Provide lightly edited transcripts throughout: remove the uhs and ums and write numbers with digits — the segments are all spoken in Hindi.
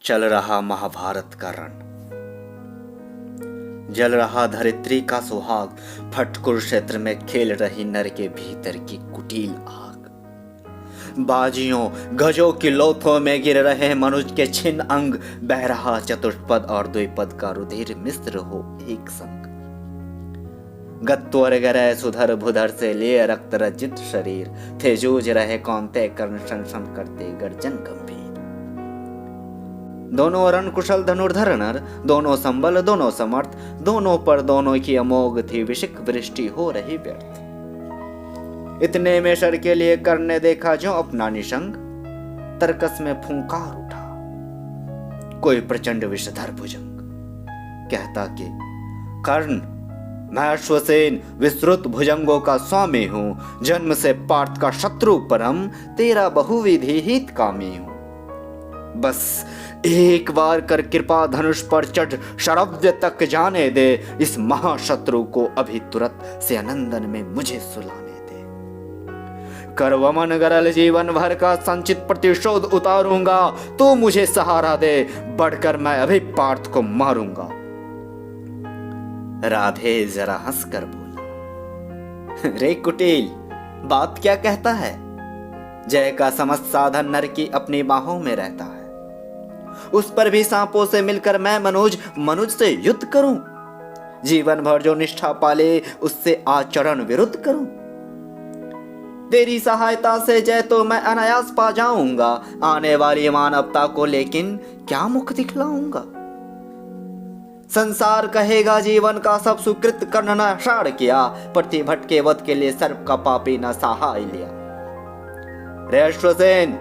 चल रहा महाभारत का रण, जल रहा धरित्री का सुहाग, फट कुरुक्षेत्र में खेल रही नर के भीतर की कुटिल आग। बाजियों गजों की लोथों में गिर रहे मनुज के छिन्न अंग, बह रहा चतुष्पद और द्विपद का रुधिर मिश्र हो एक संग। गत्वर गरय सुधर भुधर से लिए रक्त रजित शरीर, थे जूझ रहे कौनते कर्ण शन करते गर्जन गंभीर। दोनों रण कुशल धनुर्धर नर, दोनों संबल दोनों समर्थ, दोनों पर दोनों की अमोघ थी विशिक वृष्टि हो रही व्यर्थ। इतने में शर के लिए कर्ण ने देखा जो अपना निशंग, तरकस में फूंकार उठा कोई प्रचंड विषधर भुजंग, कहता कि कर्ण मैं अश्वसेन विस्तृत भुजंगों का स्वामी हूं, जन्म से पार्थ का शत्रु परम, तेरा बहुविधि हित कामी हूं। बस एक बार कर कृपा धनुष पर चढ़ शरव्य तक जाने दे, इस महाशत्रु को अभी तुरंत से अनंदन में मुझे सुलाने दे। कर वमन गरल जीवन भर का संचित प्रतिशोध उतारूंगा, तो मुझे सहारा दे, बढ़कर मैं अभी पार्थ को मारूंगा। राधे जरा हंसकर बोला, रे कुटिल बात क्या कहता है? जय का समस्त साधन नर की अपनी बाहों में रहता है, उस पर भी सांपों से मिलकर मैं मनुज से युद्ध करूं? जीवन भर जो निष्ठा पाले उससे आचरण विरुद्ध करूं? तेरी सहायता से जय तो मैं अनायास पा जाऊंगा, आने वाली मानवता को लेकिन क्या मुख दिखलाऊंगा? संसार कहेगा जीवन का सब सुकृत कर्ण न क्षाड़ किया, प्रति भटके वध के लिए सर्प का पापी न सहाय लिया। रे अश्वसेन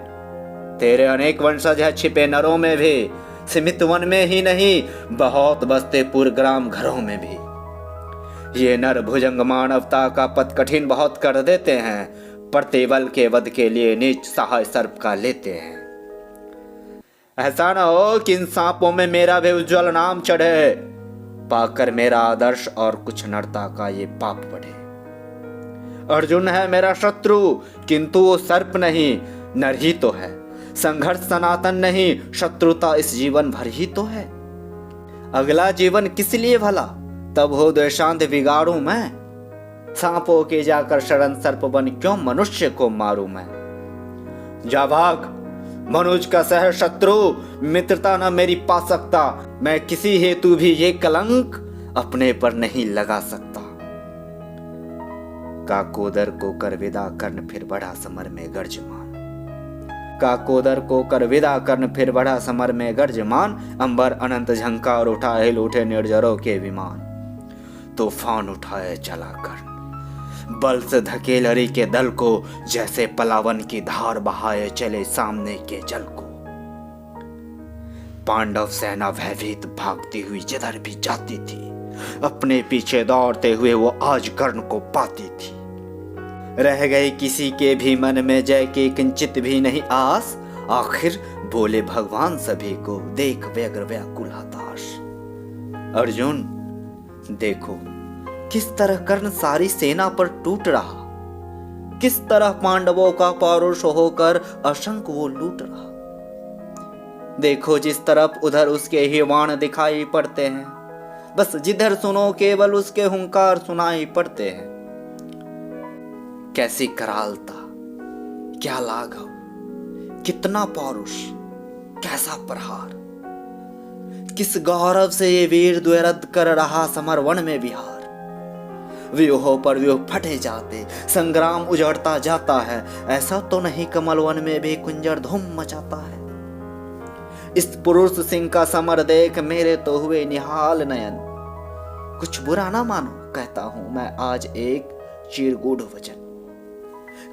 तेरे अनेक वंशज है छिपे नरों में भी, सीमित वन में ही नहीं बहुत बसते पूर्व ग्राम घरों में भी। ये नर भुजंग मानवता का पथ कठिन बहुत कर देते हैं, प्रतिबल के वध के लिए नीच सहाय सर्प का लेते हैं। ऐसा न हो कि इन सांपों में मेरा भी उज्जवल नाम चढ़े, पाकर मेरा आदर्श और कुछ नरता का ये पाप बढ़े। अर्जुन है मेरा शत्रु, किंतु वो सर्प नहीं नर ही तो है। संघर्ष सनातन नहीं, शत्रुता इस जीवन भर ही तो है। अगला जीवन किस लिए भला, तब हो द्वेषांत बिगाड़ू मैं। सांपों के जाकर शरण सर्प बन क्यों मनुष्य को मारूं मैं। जा भाग मनुज का सह शत्रु, मित्रता न मेरी पा सकता, मैं किसी हेतु भी ये कलंक अपने पर नहीं लगा सकता। काकोदर को कर विदा कर्ण फिर बढ़ा समर में गर्जमान, काकोदर को कर विदा कर्ण फिर बढ़ा समर में गर्जमान। अंबर अनंत झंकार उठा हिल उठे निर्जरों के विमान, तूफान उठाए चला कर्ण बल से धकेल हरि के दल को, जैसे पलावन की धार बहाए चले सामने के जल को। पांडव सेना भयभीत भागती हुई जिधर भी जाती थी, अपने पीछे दौड़ते हुए वो आज कर्ण को पाती थी। रह गई किसी के भी मन में जय की किंचित भी नहीं आस, आखिर बोले भगवान सभी को देख व्यग्र व्याकुल हताश। अर्जुन देखो किस तरह कर्ण सारी सेना पर टूट रहा, किस तरह पांडवों का पौरुष होकर असंख्य वो लूट रहा। देखो जिस तरफ उधर उसके ही बाण दिखाई पड़ते हैं, बस जिधर सुनो केवल उसके हुंकार सुनाई पड़ते हैं। कैसी करालता, क्या लाघव, कितना पौरुष, कैसा प्रहार। किस गौरव से ये वीर द्वैरथ कर रहा समर वन में विहार। व्यूहों पर व्यूह फटे जाते, संग्राम उजड़ता जाता है, ऐसा तो नहीं कमल वन में भी कुंजर धूम मचाता है। इस पुरुष सिंह का समर देख मेरे तो हुए निहाल नयन। कुछ बुरा ना मानो कहता हूं मैं आज एक चिरगूढ़ वचन।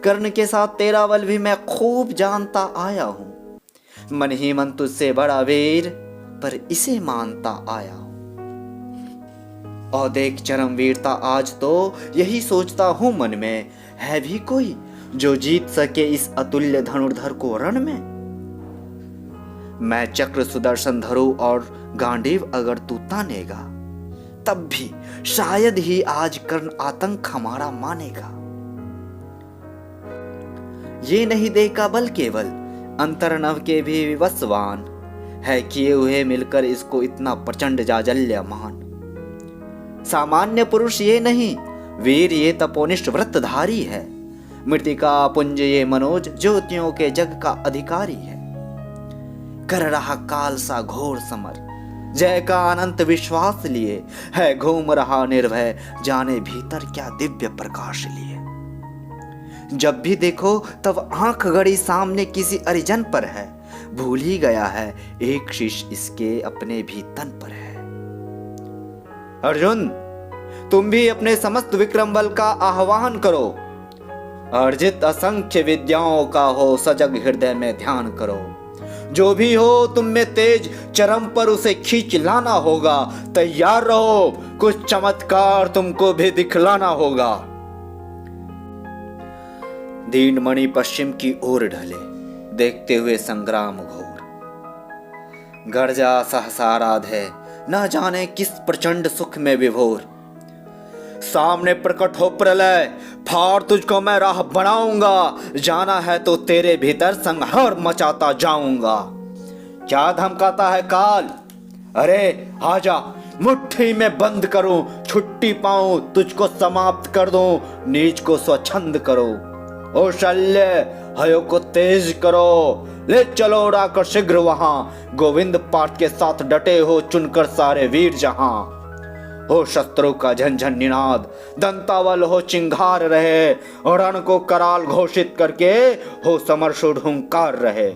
कर्ण के साथ तेरा बल भी मैं खूब जानता आया हूं, मन ही मन तुझसे बड़ा वीर पर इसे मानता आया हूं। और देख चरम वीरता आज तो यही सोचता हूं मन में, है भी कोई जो जीत सके इस अतुल्य धनुर्धर को रण में। मैं चक्र सुदर्शन धरू और गांडीव अगर तू तानेगा, तब भी शायद ही आज कर्ण आतंक हमारा मानेगा। ये नहीं देखा बल केवल अंतर्नव के भी विवस्वान, है किए हुए मिलकर इसको इतना प्रचंड जाजल्यमान। सामान्य पुरुष ये नहीं, वीर ये तपोनिष्ठ व्रतधारी है। मृतिका पुंज ये मनोज ज्योतियों के जग का अधिकारी है। कर रहा काल सा घोर समर, जय का अनंत विश्वास लिए है। घूम रहा निर्भय, जाने भीतर क्या दिव्य प्रकाश लिए। जब भी देखो तब आंख गड़ी सामने किसी अरिजन पर है। भूल ही गया है एक शीश इसके अपने भी तन पर है। अर्जुन, तुम भी अपने समस्त विक्रम बल का आह्वान करो। अर्जित असंख्य विद्याओं का हो सजग हृदय में ध्यान करो। जो भी हो तुम में तेज चरम पर उसे खींच लाना होगा। तैयार रहो, कुछ चमत्कार तुमको भी दिखलाना होगा। दीन मणि पश्चिम की ओर ढले, देखते हुए संग्राम घोर। गर्जा सहसा राधे, न जाने किस प्रचंड सुख में विभोर। सामने प्रकट हो प्रलय, फाड़ तुझको मैं राह बनाऊंगा। जाना है तो तेरे भीतर संहार मचाता जाऊंगा। क्या धमकाता है काल, अरे आजा, मुट्ठी में बंद करूं। छुट्टी पाऊं, तुझको समाप्त कर दूं। नीच को स्वच्छंद करो, ओ शल्य हयो को तेज करो। ले चलो उड़ाकर शीघ्र वहां। गोविंद पाठ के साथ डटे हो चुनकर सारे वीर जहां। हो शत्रु का झंझन निनाद, दंतावल हो चिंगार रहे। रण को कराल घोषित करके हो समरशूढ़ हुंकार रहे।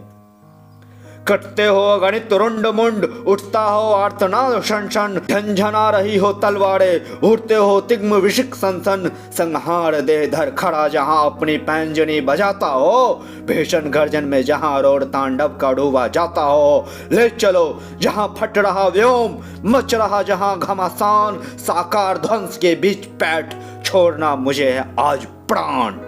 कटते हो अगणित रुंड मुंड, उठता हो आर्तनाद शन। झंझना रही हो तलवारे, उड़ते हो तिग्म विशिक सन। संहार दे धर खड़ा जहां अपनी पैंजनी बजाता हो। भीषण गर्जन में जहां रोड तांडव का डूबा जाता हो। ले चलो जहां फट रहा व्योम, मच रहा जहां घमासान। साकार ध्वंस के बीच पैठ छोड़ना मुझे है आज प्राण।